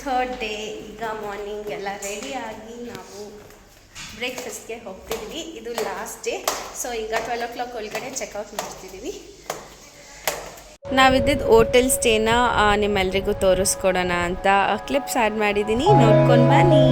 Third day. ಈಗ morning ಎಲ್ಲ ರೆಡಿಯಾಗಿ ನಾವು ಬ್ರೇಕ್ಫಾಸ್ಟ್ಗೆ ಹೋಗ್ತಿದ್ದೀವಿ. ಇದು ಲಾಸ್ಟ್ ಡೇ. ಸೊ ಈಗ 12 o'clock ಒಳಗಡೆ ಚೆಕ್ಔಟ್ ಮಾಡ್ತಿದ್ದೀವಿ. ನಾವಿದ್ದಿದ್ದು ಹೋಟೆಲ್ ಸ್ಟೇನ ನಿಮ್ಮೆಲ್ರಿಗೂ ತೋರಿಸ್ಕೊಡೋಣ ಅಂತ ಕ್ಲಿಪ್ಸ್ ಆ್ಯಡ್ ಮಾಡಿದ್ದೀನಿ, ನೋಡ್ಕೊಂಡು ಬನ್ನಿ.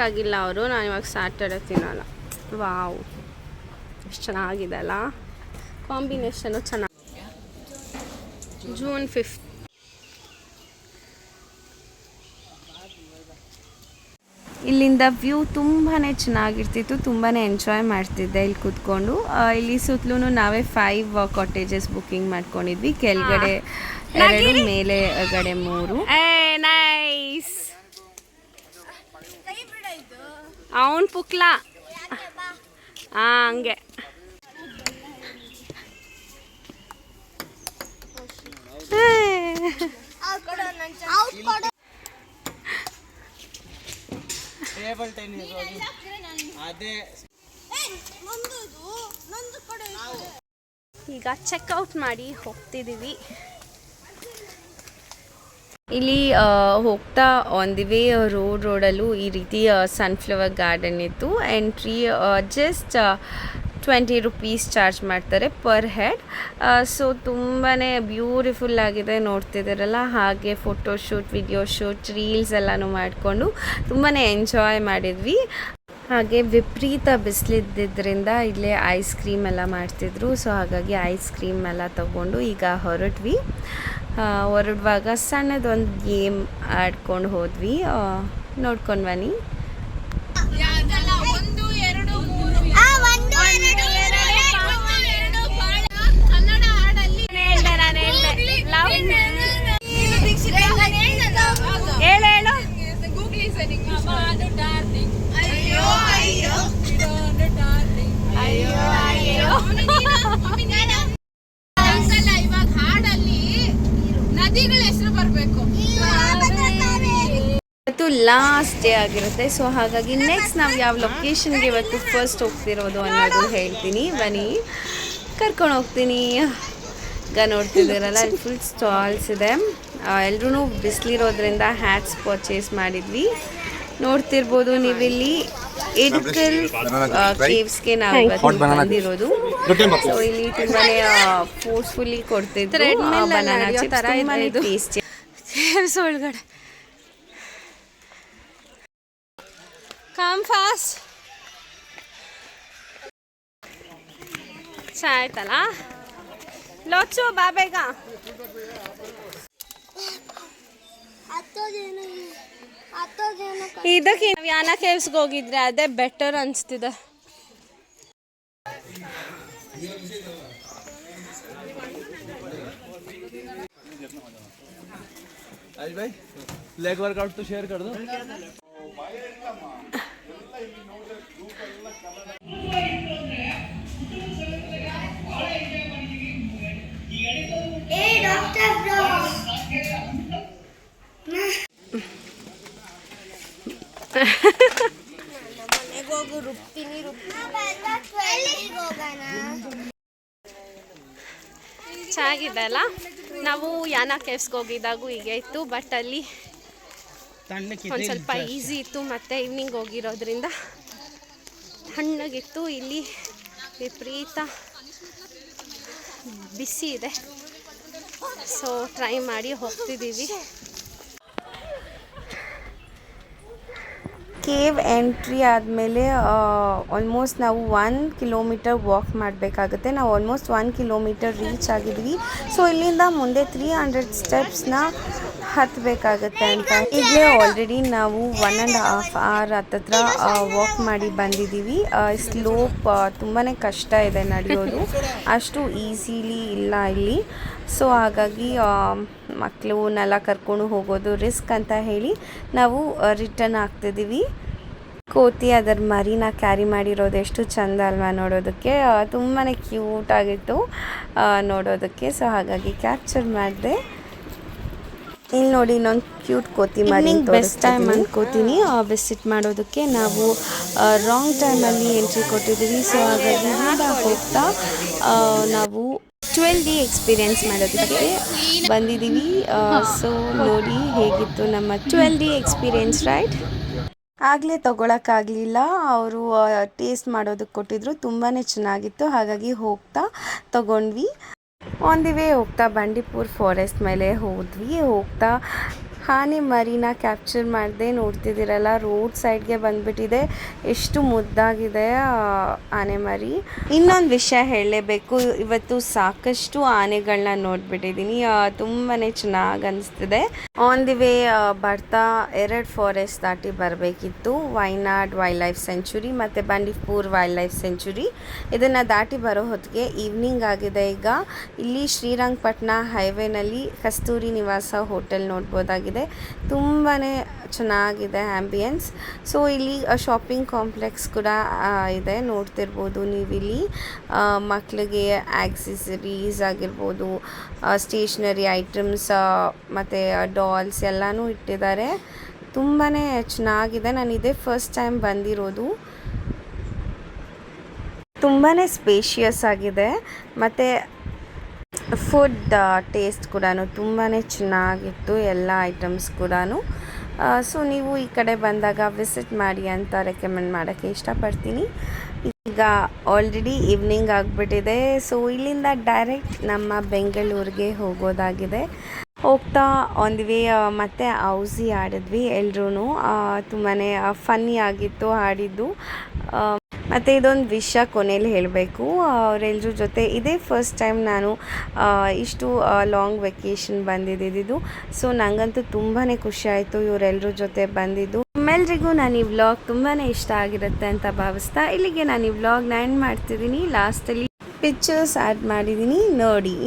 ಆಗಿಲ್ಲ ಅವರು. ನಾನು ಇವಾಗ ಸ್ಯಾಟರ್ಡೆ ತಿನ್ನೋಲ್ಲ. ವಾವ್, ಎಷ್ಟು ಚೆನ್ನಾಗಿದೆ ಅಲ್ಲ, ಕಾಂಬಿನೇಷನು ಚೆನ್ನಾಗಿ. June 5th. ಇಲ್ಲಿಂದ ವ್ಯೂ ತುಂಬಾ ಚೆನ್ನಾಗಿರ್ತಿತ್ತು, ತುಂಬಾ ಎಂಜಾಯ್ ಮಾಡ್ತಿದ್ದೆ ಇಲ್ಲಿ ಕೂತ್ಕೊಂಡು. ಇಲ್ಲಿ ಸುತ್ತಲೂ ನಾವೇ 5 ಕಾಟೇಜಸ್ ಬುಕ್ಕಿಂಗ್ ಮಾಡ್ಕೊಂಡಿದ್ವಿ. ಕೆಳಗಡೆ 2, ಮೇಲೆಗಡೆ 3. ನೈಸ್. ಅವನ್ ಪುಕ್ಲ ಹಂಗೆ. ಈಗ ಚೆಕ್ಔಟ್ ಮಾಡಿ ಹೋಗ್ತಿದ್ದೀವಿ. ಇಲ್ಲಿ ಹೋಗ್ತಾ ಆನ್ ದಿ ವೇ ರೋಡಲ್ಲೂ ಈ ರೀತಿ ಸನ್ಫ್ಲವರ್ ಗಾರ್ಡನ್ ಇತ್ತು. ಎಂಟ್ರಿ ಜಸ್ಟ್ 20 ರೂಪೀಸ್ ಚಾರ್ಜ್ ಮಾಡ್ತಾರೆ ಪರ್ ಹೆಡ್. ಸೊ ತುಂಬಾ ಬ್ಯೂಟಿಫುಲ್ ಆಗಿದೆ, ನೋಡ್ತಿದ್ದೀರಲ್ಲ. ಹಾಗೆ ಫೋಟೋಶೂಟ್, ವಿಡಿಯೋ ಶೂಟ್, ರೀಲ್ಸ್ ಎಲ್ಲನೂ ಮಾಡಿಕೊಂಡು ತುಂಬಾ ಎಂಜಾಯ್ ಮಾಡಿದ್ವಿ. ಹಾಗೆ ವಿಪರೀತ ಬಿಸಿಲಿದ್ದರಿಂದ ಇಲ್ಲೇ ಐಸ್ ಕ್ರೀಮ್ ಎಲ್ಲ ಮಾಡ್ತಿದ್ರು. ಸೊ ಹಾಗಾಗಿ ಐಸ್ ಕ್ರೀಮ್ ಎಲ್ಲ ತಗೊಂಡು ಈಗ ಹೊರಡುವಾಗ ಸಣ್ಣದೊಂದು ಗೇಮ್ ಆಡ್ಕೊಂಡು ಹೋದ್ವಿ. ನೋಡ್ಕೊಂಡು ಬನ್ನಿ. ಇವತ್ತು ಲಾಸ್ಟ್ ಡೇ ಆಗಿರುತ್ತೆ. ಸೊ ಹಾಗಾಗಿ ನೆಕ್ಸ್ಟ್ ನಾವು ಯಾವ ಲೊಕೇಶನ್ಗೆ ಇವತ್ತು ಫಸ್ಟ್ ಹೋಗ್ತಿರೋದು ಅನ್ನೋದು ಹೇಳ್ತೀನಿ. ಬನ್ನಿ, ಕರ್ಕೊಂಡು ಹೋಗ್ತೀನಿ. ಈಗ ನೋಡ್ತಿದ್ದೀರಲ್ಲ, ಇಲ್ಲಿ ಫುಲ್ ಸ್ಟಾಲ್ಸ್ ಇದೆ. ಎಲ್ಲರೂ ಬಿಸಿಲಿರೋದ್ರಿಂದ ಹ್ಯಾಟ್ಸ್ ಪರ್ಚೇಸ್ ಮಾಡಿದ್ವಿ. ನೋಡ್ತಿರ್ಬೋದು ನೀವಿಲ್ಲಿ ಎಡಿಕಲ್ ಕೇವ್ಸ್ಗೆ ನಾವು ಬಂದಿರೋದು. ಸೊ ಇಲ್ಲಿ ತುಂಬಾನೇ ಫೋರ್ಸ್ಫುಲ್ಲಿ ಕೊಡ್ತಿದ್ರು ಬನಾನಾ ಚಿಪ್ಸ್, ತುಂಬಾನೇ ಟೇಸ್ಟಿ. ಕೇವ್ಸ್ ಒಳಗಡೆ ಕಮ್ ಫಾಸ್ಟ್. ಆಯ್ತಲ್ಲ, ಲೋಚು ಬಾ ಬೇಗ. ಇದಕ್ಕೆ ನಾವು ಯಾನ ಕೇವ್ಸ್ಗೆ ಹೋಗಿದ್ರೆ ಅದೇ ಬೆಟರ್ ಅನಿಸ್ತಿದೆ. भाई लेग वर्कआउट तो शेयर कर दो. ಚೆನ್ನಾಗಿದೆ ಅಲ್ಲ. ನಾವು ಯಾನ ಕೇವ್ಸ್ಗೆ ಹೋಗಿದ್ದಾಗೂ ಹೀಗೆ ಇತ್ತು, ಬಟ್ ಅಲ್ಲಿ ಒಂದು ಸ್ವಲ್ಪ ಈಸಿ ಇತ್ತು. ಮತ್ತು ಈವ್ನಿಂಗ್ ಹೋಗಿರೋದ್ರಿಂದ ತಣ್ಣಗಿತ್ತು. ಇಲ್ಲಿ ವಿಪರೀತ ಬಿಸಿ ಇದೆ. ಸೊ ಟ್ರೈ ಮಾಡಿ ಹೋಗ್ತಿದ್ದೀವಿ. ಕೇವ್ ಎಂಟ್ರಿ ಆದಮೇಲೆ ಆಲ್ಮೋಸ್ಟ್ ನಾವು 1 ಕಿಲೋಮೀಟರ್ ವಾಕ್ ಮಾಡಬೇಕಾಗುತ್ತೆ. ನಾವು ಆಲ್ಮೋಸ್ಟ್ 1 ಕಿಲೋಮೀಟರ್ ರೀಚ್ ಆಗಿದ್ವಿ. ಸೊ ಇಲ್ಲಿಂದ ಮುಂದೆ 300 ಸ್ಟೆಪ್ಸ್ನ ಹತ್ತಬೇಕಾಗತ್ತೆ ಅಂತ. ಈಗಲೇ ಆಲ್ರೆಡಿ ನಾವು 1.5 hour ಹತ್ತತ್ರ ವಾಕ್ ಮಾಡಿ ಬಂದಿದ್ದೀವಿ. ಸ್ಲೋಪ್ ತುಂಬಾ ಕಷ್ಟ ಇದೆ ನಡೆಯೋದು, ಅಷ್ಟು ಈಸಿಲಿ ಇಲ್ಲ ಇಲ್ಲಿ. ಸೊ ಹಾಗಾಗಿ ಮಕ್ಕಳನ್ನೆಲ್ಲ ಕರ್ಕೊಂಡು ಹೋಗೋದು ರಿಸ್ಕ್ ಅಂತ ಹೇಳಿ ನಾವು ರಿಟರ್ನ್ ಆಗ್ತಿದ್ದೀವಿ. ಕೋತಿ ಅದರ ಮರಿನ ಕ್ಯಾರಿ ಮಾಡಿರೋದು ಎಷ್ಟು ಚೆಂದ ಅಲ್ವಾ ನೋಡೋದಕ್ಕೆ. ತುಂಬಾ ಕ್ಯೂಟಾಗಿತ್ತು ನೋಡೋದಕ್ಕೆ. ಸೊ ಹಾಗಾಗಿ ಕ್ಯಾಪ್ಚರ್ ಮಾಡಿದೆ. ಇಲ್ಲಿ ನೋಡಿ, ಇನ್ನೊಂದು ಕ್ಯೂಟ್ ಕೋತಿ ಮರಿ. ಬೆಸ್ಟ್ ಟೈಮ್ ಅನ್ಕೋತೀನಿ ವಿಸಿಟ್ ಮಾಡೋದಕ್ಕೆ. ನಾವು ರಾಂಗ್ ಟೈಮಲ್ಲಿ ಎಂಟ್ರಿ ಕೊಟ್ಟಿದ್ದೀವಿ. ಸೊ ಹಾಗಾಗಿ ಹೋಗ್ತಾ ನಾವು 12D ಎಕ್ಸ್ಪೀರಿಯೆನ್ಸ್ ಮಾಡೋದಕ್ಕೆ ಬಂದಿದ್ದೀವಿ. ಸೊ ನೋಡಿ ಹೇಗಿತ್ತು ನಮ್ಮ 12D ಎಕ್ಸ್ಪೀರಿಯೆನ್ಸ್, ರೈಟ್? ಆಗಲೇ ತೊಗೊಳಕ್ಕಾಗಲಿಲ್ಲ, ಅವರು ಟೇಸ್ಟ್ ಮಾಡೋದಕ್ಕೆ ಕೊಟ್ಟಿದ್ರು. ತುಂಬಾ ಚೆನ್ನಾಗಿತ್ತು, ಹಾಗಾಗಿ ಹೋಗ್ತಾ ತೊಗೊಂಡ್ವಿ. ಆನ್ ದಿ ವೇ ಹೋಗ್ತಾ ಬಂಡೀಪುರ್ ಫಾರೆಸ್ಟ್ ಮೇಲೆ ಹೋದ್ವಿ. ಹೋಗ್ತಾ ಆನೆ ಮರಿನ ಕ್ಯಾಪ್ಚರ್ ಮಾಡಿದೆ. ನೋಡ್ತಿದ್ದೀರಲ್ಲ, ರೋಡ್ ಸೈಡ್ಗೆ ಬಂದುಬಿಟ್ಟಿದೆ. ಎಷ್ಟು ಮುದ್ದಾಗಿದೆ ಆನೆ ಮರಿ. ಇನ್ನೊಂದು ವಿಷಯ ಹೇಳಲೇಬೇಕು, ಇವತ್ತು ಸಾಕಷ್ಟು ಆನೆಗಳನ್ನ ನೋಡಿಬಿಟ್ಟಿದ್ದೀನಿ. ತುಂಬಾ ಚೆನ್ನಾಗಿ ಅನಿಸ್ತಿದೆ. ಆನ್ ದಿ ವೇ ಬರ್ತಾ 2 ಫಾರೆಸ್ಟ್ ದಾಟಿ ಬರಬೇಕಿತ್ತು. ವೈನಾಡ್ ವೈಲ್ಡ್ ಲೈಫ್ ಸೆಂಚುರಿ ಮತ್ತು ಬಂಡೀಪುರ್ ವೈಲ್ಡ್ ಲೈಫ್ ಸೆಂಚುರಿ. ಇದನ್ನು ದಾಟಿ ಬರೋ ಹೊತ್ತಿಗೆ ಈವ್ನಿಂಗ್ ಆಗಿದೆ. ಈಗ ಇಲ್ಲಿ ಶ್ರೀರಂಗಪಟ್ಟಣ ಹೈವೇನಲ್ಲಿ ಕಸ್ತೂರಿ ನಿವಾಸ ಹೋಟೆಲ್ ನೋಡ್ಬೋದಾಗಿದೆ. ತುಂಬಾ ಚೆನ್ನಾಗಿದೆ ಆ್ಯಂಬಿಯನ್ಸ್. ಸೊ ಇಲ್ಲಿ ಶಾಪಿಂಗ್ ಕಾಂಪ್ಲೆಕ್ಸ್ ಕೂಡ ಇದೆ, ನೋಡ್ತಿರ್ಬೋದು ನೀವಿಲ್ಲಿ. ಮಕ್ಕಳಿಗೆ ಆಕ್ಸೆಸರೀಸ್ ಆಗಿರ್ಬೋದು, ಸ್ಟೇಷ್ನರಿ ಐಟಮ್ಸ್ ಮತ್ತು ಡಾಲ್ಸ್ ಎಲ್ಲನೂ ಇಟ್ಟಿದ್ದಾರೆ. ತುಂಬಾ ಚೆನ್ನಾಗಿದೆ. ನಾನು ಇದೇ ಫಸ್ಟ್ ಟೈಮ್ ಬಂದಿರೋದು. ತುಂಬಾ ಸ್ಪೇಷಿಯಸ್ ಆಗಿದೆ ಮತ್ತು ಫುಡ್ ಟೇಸ್ಟ್ ಕೂಡ ತುಂಬಾ ಚೆನ್ನಾಗಿತ್ತು, ಎಲ್ಲ ಐಟಮ್ಸ್ ಕೂಡ. ಸೊ ನೀವು ಈ ಕಡೆ ಬಂದಾಗ ವಿಸಿಟ್ ಮಾಡಿ ಅಂತ ರೆಕಮೆಂಡ್ ಮಾಡೋಕ್ಕೆ ಇಷ್ಟಪಡ್ತೀನಿ. ಈಗ ಆಲ್ರೆಡಿ ಈವ್ನಿಂಗ್ ಆಗಿಬಿಟ್ಟಿದೆ. ಸೊ ಇಲ್ಲಿಂದ ಡೈರೆಕ್ಟ್ ನಮ್ಮ ಬೆಂಗಳೂರಿಗೆ ಹೋಗೋದಾಗಿದೆ. ಹೋಗ್ತಾ ಆನ್ ದಿ ವೇ ಮತ್ತೆ ಔಸಿ ಆಡಿದ್ವಿ ಎಲ್ರೂ. ತುಂಬಾ ಫನ್ನಿ ಆಗಿತ್ತು ಆಡಿದ್ದು. ಮತ್ತು ಇದೊಂದು ವಿಷಯ ಕೊನೆಯಲ್ಲಿ ಹೇಳಬೇಕು, ಅವರೆಲ್ಲರ ಜೊತೆ ಇದೇ ಫಸ್ಟ್ ಟೈಮ್ ನಾನು ಇಷ್ಟು ಲಾಂಗ್ ವೆಕೇಷನ್ ಬಂದಿದ್ದು. ಸೊ ನನಗಂತೂ ತುಂಬಾ ಖುಷಿ ಆಯಿತು ಇವರೆಲ್ಲರ ಜೊತೆ ಬಂದಿದ್ದು. ನಿಮ್ಮೆಲ್ರಿಗೂ ನಾನು ಈ ವ್ಲಾಗ್ ತುಂಬಾ ಇಷ್ಟ ಆಗಿರುತ್ತೆ ಅಂತ ಭಾವಿಸ್ತಾ ಇಲ್ಲಿಗೆ ನಾನು ಈ ವ್ಲಾಗ್ನ ಎಂಡ್ ಮಾಡ್ತಿದ್ದೀನಿ. ಲಾಸ್ಟಲ್ಲಿ ಪಿಕ್ಚರ್ಸ್ ಆ್ಯಡ್ ಮಾಡಿದ್ದೀನಿ, ನೋಡಿ.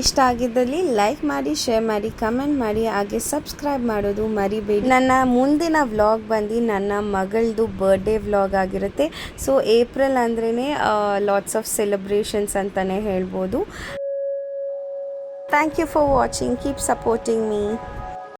ಇಷ್ಟ ಆಗಿದ್ದಲ್ಲಿ ಲೈಕ್ ಮಾಡಿ, ಶೇರ್ ಮಾಡಿ, ಕಮೆಂಟ್ ಮಾಡಿ, ಹಾಗೆ ಸಬ್ಸ್ಕ್ರೈಬ್ ಮಾಡೋದು ಮರಿಬೇಡಿ. ನನ್ನ ಮುಂದಿನ ವ್ಲಾಗ್ ಬಂದು ನನ್ನ ಮಗಳದು ಬರ್ಡೇ ವ್ಲಾಗ್ ಆಗಿರುತ್ತೆ. ಸೊ ಏಪ್ರಿಲ್ ಅಂದ್ರೇ ಲಾಟ್ಸ್ ಆಫ್ ಸೆಲೆಬ್ರೇಷನ್ಸ್ ಅಂತಲೇ ಹೇಳ್ಬೋದು. Thank you for watching. Keep supporting me.